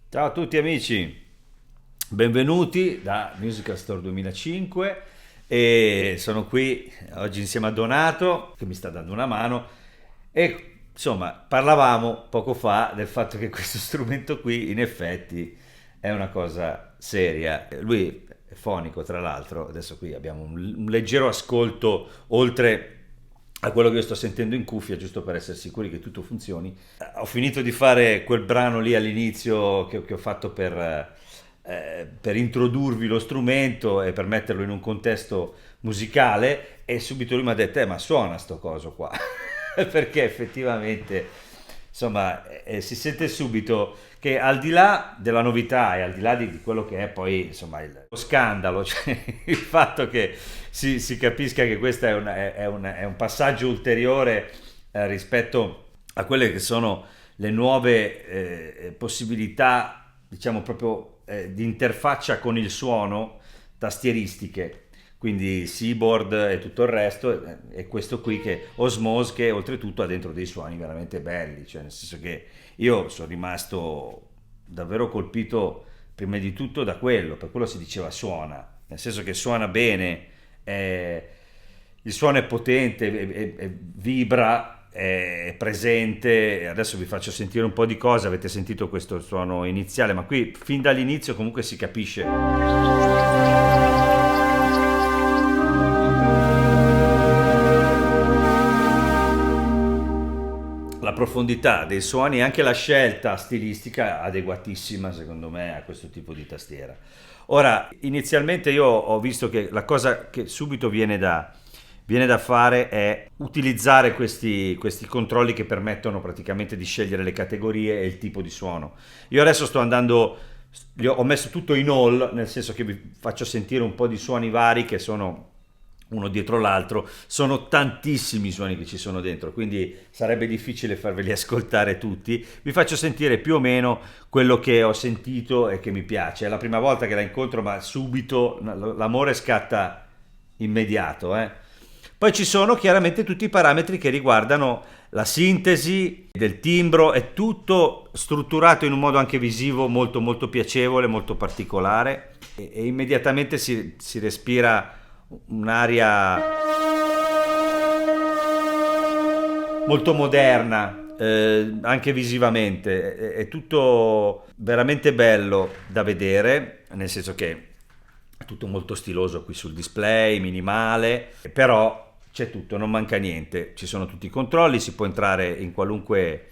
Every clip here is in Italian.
Ciao a tutti amici, benvenuti da Musical Store 2005 e sono qui oggi insieme a Donato che mi sta dando una mano e insomma parlavamo poco fa del fatto che questo strumento qui in effetti è una cosa seria. Lui è fonico tra l'altro, adesso qui abbiamo un leggero ascolto oltre a quello che io sto sentendo in cuffia, giusto per essere sicuri che tutto funzioni. Ho finito di fare quel brano lì all'inizio che ho fatto per introdurvi lo strumento e per metterlo in un contesto musicale e subito lui mi ha detto, ma suona sto coso qua, perché effettivamente insomma si sente subito che al di là della novità e al di là di quello che è poi insomma lo scandalo, cioè il fatto che si capisca che questo è un passaggio ulteriore rispetto a quelle che sono le nuove possibilità, diciamo proprio di interfaccia con il suono tastieristiche, quindi Seaboard e tutto il resto, e questo qui che Osmose che oltretutto ha dentro dei suoni veramente belli, cioè nel senso che io sono rimasto davvero colpito prima di tutto da quello, per quello si diceva suona, nel senso che suona bene, eh, il suono è potente, vibra, è presente. Adesso vi faccio sentire un po' di cose, avete sentito questo suono iniziale, ma qui fin dall'inizio comunque si capisce la profondità dei suoni e anche la scelta stilistica adeguatissima secondo me a questo tipo di tastiera. Ora, inizialmente io ho visto che la cosa che subito viene da fare è utilizzare questi controlli che permettono praticamente di scegliere le categorie e il tipo di suono. Io adesso sto andando, ho messo tutto in all, nel senso che vi faccio sentire un po' di suoni vari che sono uno dietro l'altro, sono tantissimi i suoni che ci sono dentro, quindi sarebbe difficile farveli ascoltare tutti. Vi faccio sentire più o meno quello che ho sentito e che mi piace. È la prima volta che la incontro, ma subito l'amore scatta immediato. Poi ci sono chiaramente tutti i parametri che riguardano la sintesi del timbro, è tutto strutturato in un modo anche visivo molto molto piacevole, molto particolare e immediatamente si respira un'aria molto moderna, anche visivamente. È tutto veramente bello da vedere, nel senso che è tutto molto stiloso qui sul display, minimale, però c'è tutto, non manca niente. Ci sono tutti i controlli, si può entrare in qualunque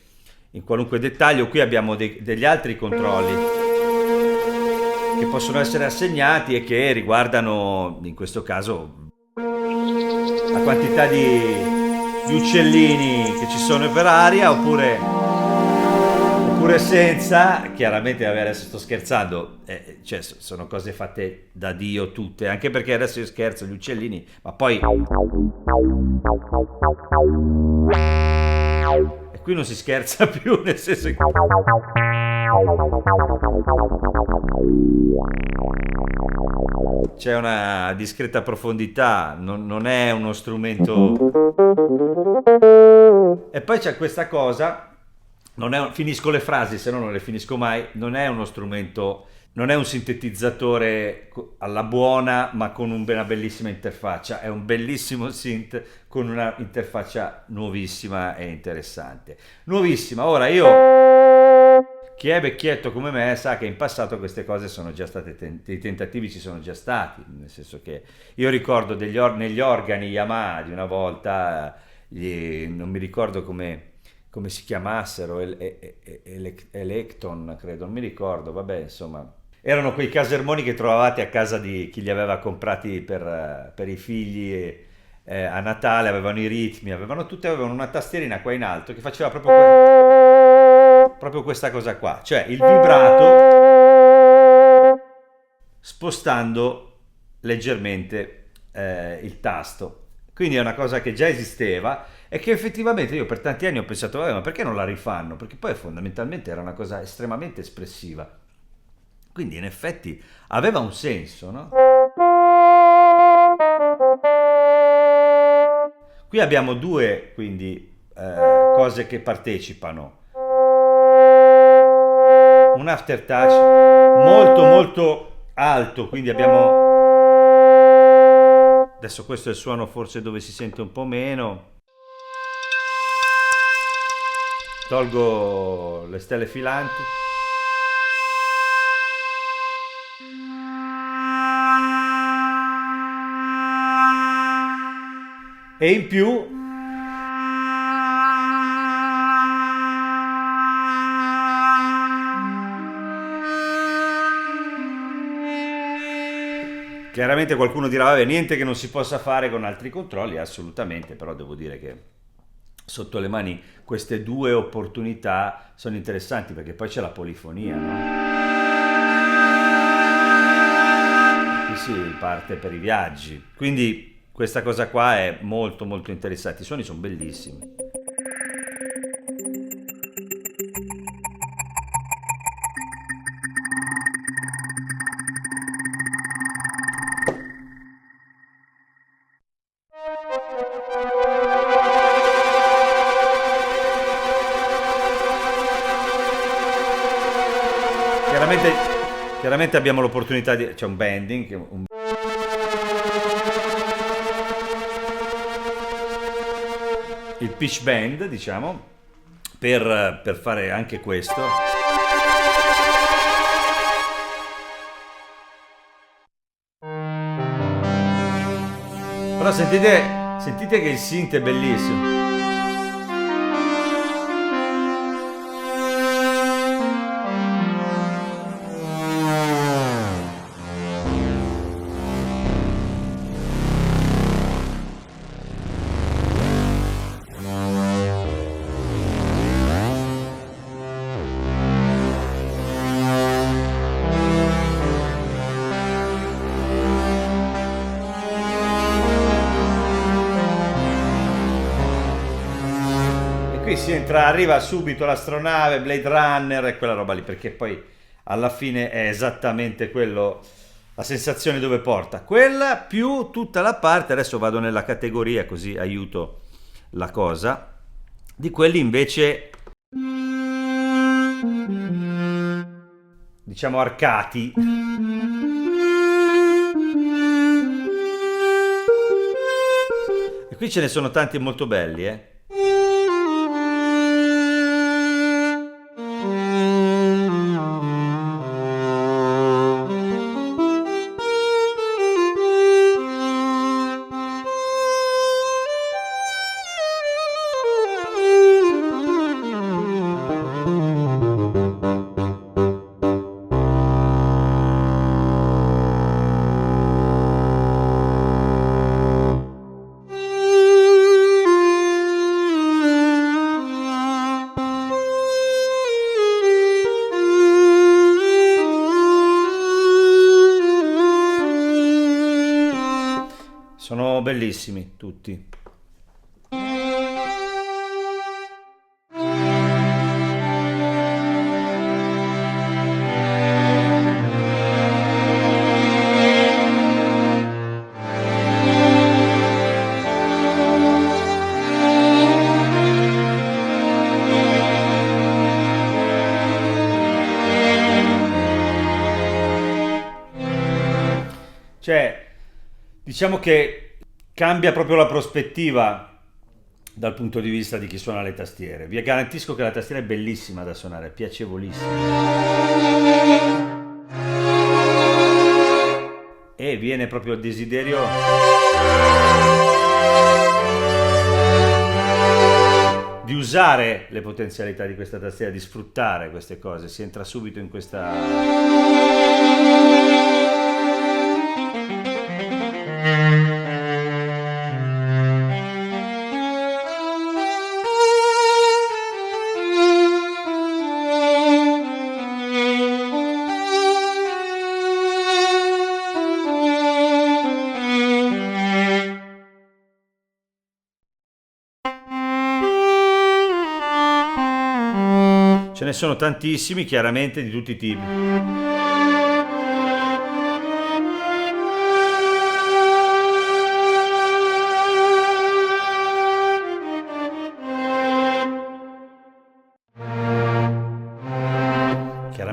dettaglio. Qui abbiamo degli altri controlli che possono essere assegnati e che riguardano, in questo caso, la quantità di uccellini che ci sono per aria oppure senza. Chiaramente adesso sto scherzando, cioè sono cose fatte da Dio tutte, anche perché adesso io scherzo gli uccellini, ma poi e qui non si scherza più, nel senso che c'è una discreta profondità, non è uno strumento. E poi c'è questa cosa, finisco le frasi, se no non le finisco mai, non è uno strumento, non è un sintetizzatore alla buona, ma con una bellissima interfaccia, è un bellissimo synth con una interfaccia nuovissima e interessante. Nuovissima, ora chi è vecchietto come me sa che in passato queste cose sono già state, dei tentativi ci sono già stati, nel senso che io ricordo negli organi Yamaha di una volta, non mi ricordo come si chiamassero, Electon credo, non mi ricordo, vabbè insomma, erano quei casermoni che trovavate a casa di chi li aveva comprati per i figli a Natale, avevano i ritmi, avevano una tastierina qua in alto che faceva proprio questa cosa qua, cioè il vibrato spostando leggermente il tasto. Quindi è una cosa che già esisteva e che effettivamente io per tanti anni ho pensato, ma perché non la rifanno? Perché poi fondamentalmente era una cosa estremamente espressiva. Quindi in effetti aveva un senso, no? Qui abbiamo due, quindi, cose che partecipano. un aftertouch molto molto alto, quindi abbiamo... Adesso questo è il suono forse dove si sente un po' meno. Tolgo le stelle filanti. E in più chiaramente qualcuno dirà, vabbè, niente che non si possa fare con altri controlli, assolutamente, però devo dire che sotto le mani queste due opportunità sono interessanti perché poi c'è la polifonia, no? Qui si parte per i viaggi, quindi questa cosa qua è molto molto interessante, i suoni sono bellissimi. Chiaramente, chiaramente abbiamo l'opportunità di... c'è un bending, il pitch bend, diciamo, per fare anche questo. Però sentite che il synth è bellissimo. Qui si entra, arriva subito l'astronave, Blade Runner e quella roba lì, perché poi alla fine è esattamente quello, la sensazione dove porta. Quella più tutta la parte, adesso vado nella categoria così aiuto la cosa, di quelli invece, diciamo arcati. E qui ce ne sono tanti molto belli, eh. Sono bellissimi tutti. Cioè, diciamo che cambia proprio la prospettiva dal punto di vista di chi suona le tastiere. Vi garantisco che la tastiera è bellissima da suonare, è piacevolissima. E viene proprio il desiderio di usare le potenzialità di questa tastiera, di sfruttare queste cose. Si entra subito in questa... Ce ne sono tantissimi, chiaramente di tutti i tipi.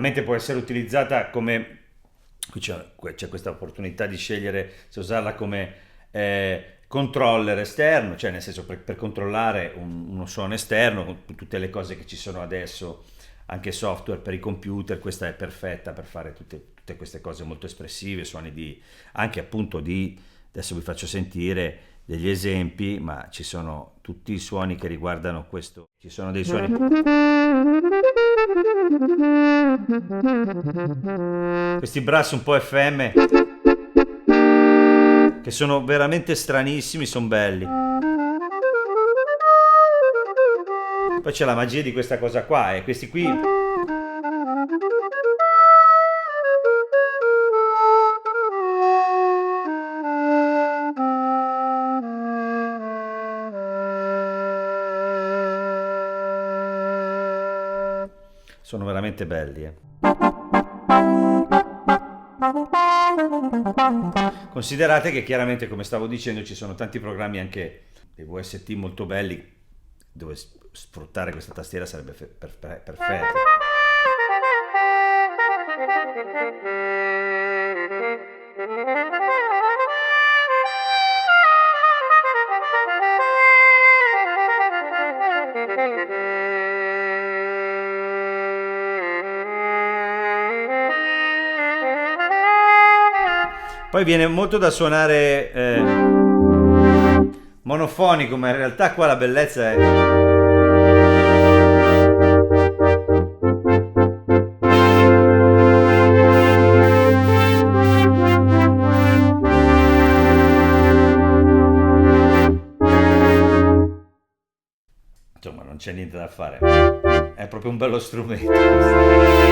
chiaramente può essere utilizzata come, qui c'è questa opportunità di scegliere se usarla come controller esterno, cioè nel senso per controllare uno suono esterno, con tutte le cose che ci sono adesso, anche software per i computer, questa è perfetta per fare tutte queste cose molto espressive, suoni anche appunto adesso vi faccio sentire degli esempi, ma ci sono tutti i suoni che riguardano questo, ci sono dei suoni, questi brass un po' FM, che sono veramente stranissimi, sono belli. Poi c'è la magia di questa cosa qua, e questi qui sono veramente belli. Considerate che chiaramente, come stavo dicendo, ci sono tanti programmi, anche dei VST molto belli, dove sfruttare questa tastiera sarebbe perfetto. Poi viene molto da suonare monofonico, ma in realtà qua la bellezza è... Insomma, non c'è niente da fare, è proprio un bello strumento.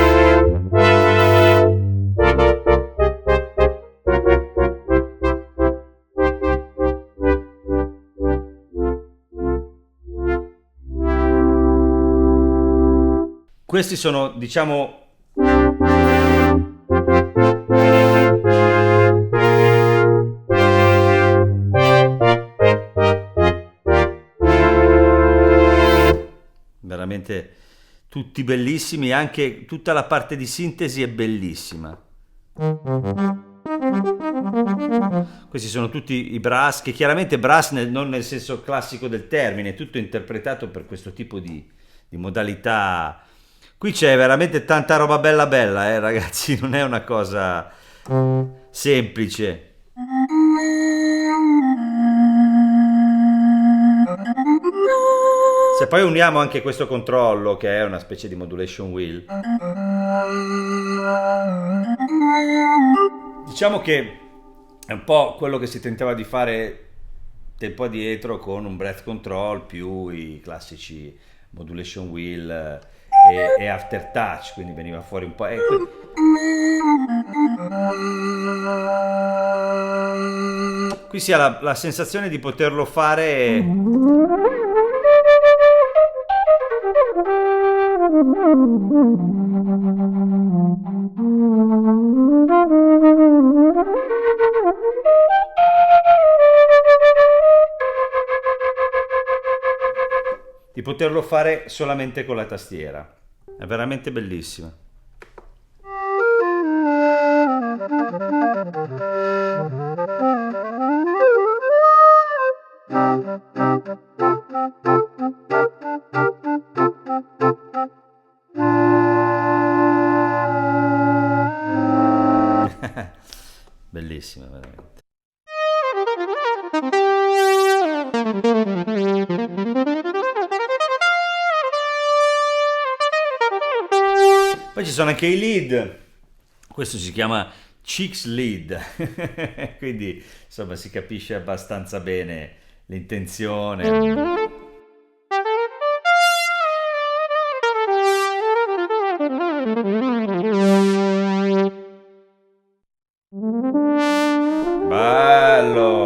Questi sono, diciamo, veramente tutti bellissimi, anche tutta la parte di sintesi è bellissima. Questi sono tutti i brass, che chiaramente brass non nel senso classico del termine, tutto interpretato per questo tipo di modalità. Qui c'è veramente tanta roba bella, ragazzi, non è una cosa semplice. Se poi uniamo anche questo controllo, che è una specie di modulation wheel, diciamo che è un po' quello che si tentava di fare tempo addietro con un breath control più i classici modulation wheel e aftertouch, quindi veniva fuori un po'. Qui si ha la sensazione di poterlo fare. Di poterlo fare solamente con la tastiera. È veramente bellissima. Bellissima, veramente. Poi ci sono anche i lead, questo si chiama Cheeks lead, quindi insomma si capisce abbastanza bene l'intenzione. Bello!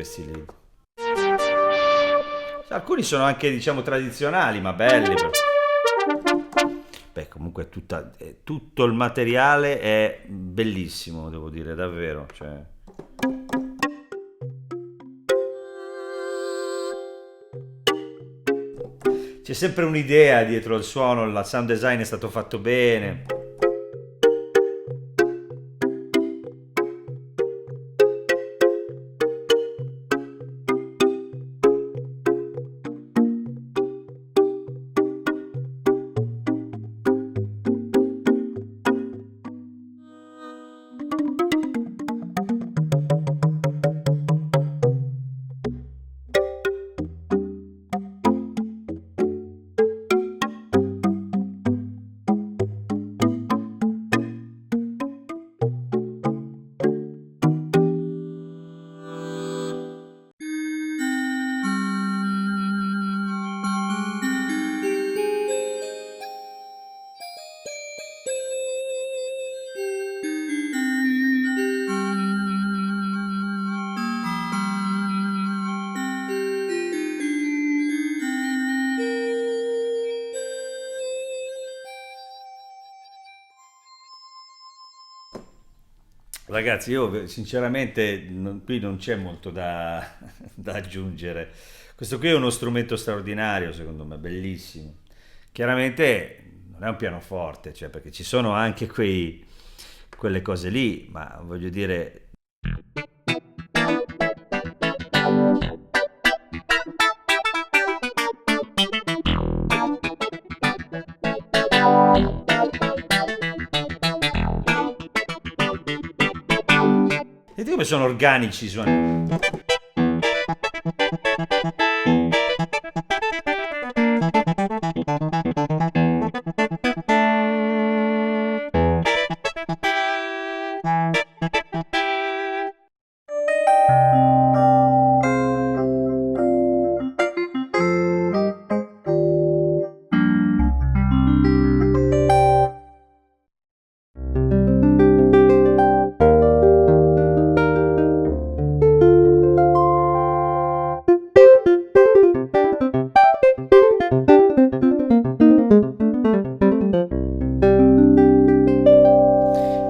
questi lead. Alcuni sono anche, diciamo, tradizionali, ma belli. Beh, comunque tutto il materiale è bellissimo, devo dire, davvero. Cioè. C'è sempre un'idea dietro il suono, il sound design è stato fatto bene. Ragazzi, io sinceramente qui non c'è molto da aggiungere. Questo qui è uno strumento straordinario, secondo me, bellissimo. Chiaramente non è un pianoforte, cioè, perché ci sono anche quelle cose lì, ma voglio dire. Senti come sono organici i suoni.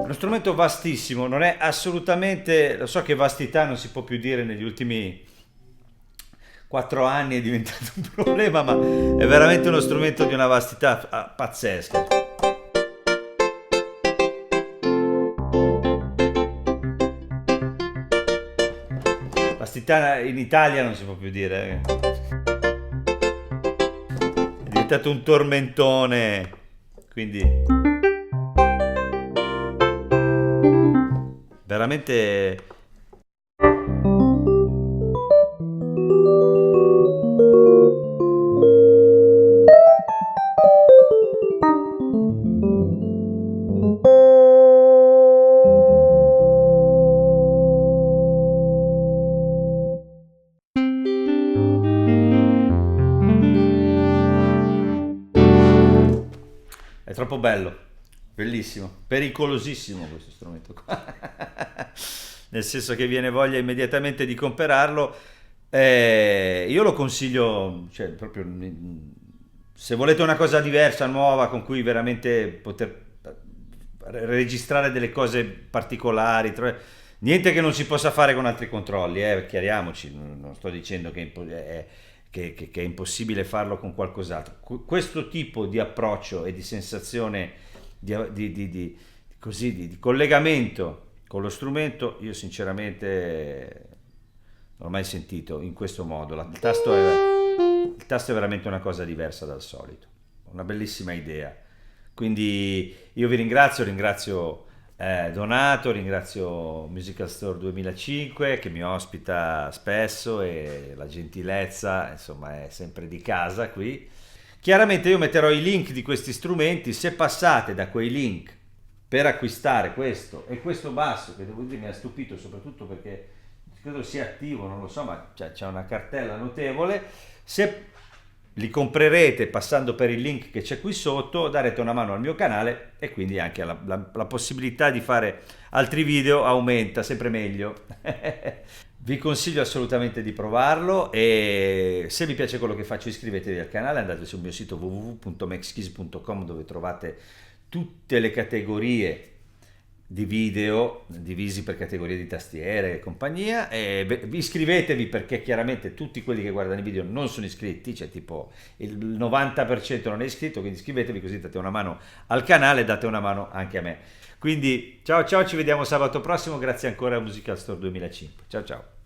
Uno strumento vastissimo, non è assolutamente, lo so che vastità non si può più dire negli ultimi 4 anni, è diventato un problema, ma è veramente uno strumento di una vastità pazzesca. Vastità in Italia non si può più dire. È diventato un tormentone, quindi veramente. È troppo bello, bellissimo, pericolosissimo questo strumento qua. Nel senso che viene voglia immediatamente di comprarlo. Io lo consiglio, cioè proprio se volete una cosa diversa, nuova, con cui veramente poter registrare delle cose particolari, niente che non si possa fare con altri controlli, chiariamoci, non sto dicendo che è impossibile farlo con qualcos'altro. Questo tipo di approccio e di sensazione di collegamento con lo strumento, io sinceramente non l'ho mai sentito in questo modo. Il tasto è veramente una cosa diversa dal solito, una bellissima idea. Quindi io vi ringrazio Donato, ringrazio Musical Store 2005 che mi ospita spesso e la gentilezza, insomma, è sempre di casa qui. Chiaramente io metterò i link di questi strumenti, se passate da quei link per acquistare questo e questo basso, che devo dire mi ha stupito soprattutto perché credo sia attivo, non lo so, ma c'è una cartella notevole. Se li comprerete passando per il link che c'è qui sotto, darete una mano al mio canale e quindi anche la possibilità di fare altri video aumenta, sempre meglio. Vi consiglio assolutamente di provarlo e se vi piace quello che faccio iscrivetevi al canale, andate sul mio sito www.maxkeys.com dove trovate tutte le categorie di video divisi per categorie di tastiere e compagnia e iscrivetevi perché chiaramente tutti quelli che guardano i video non sono iscritti, cioè tipo il 90% non è iscritto, quindi iscrivetevi così date una mano al canale e date una mano anche a me. Quindi ciao ciao, ci vediamo sabato prossimo, grazie ancora a Musical Store 2005. Ciao ciao.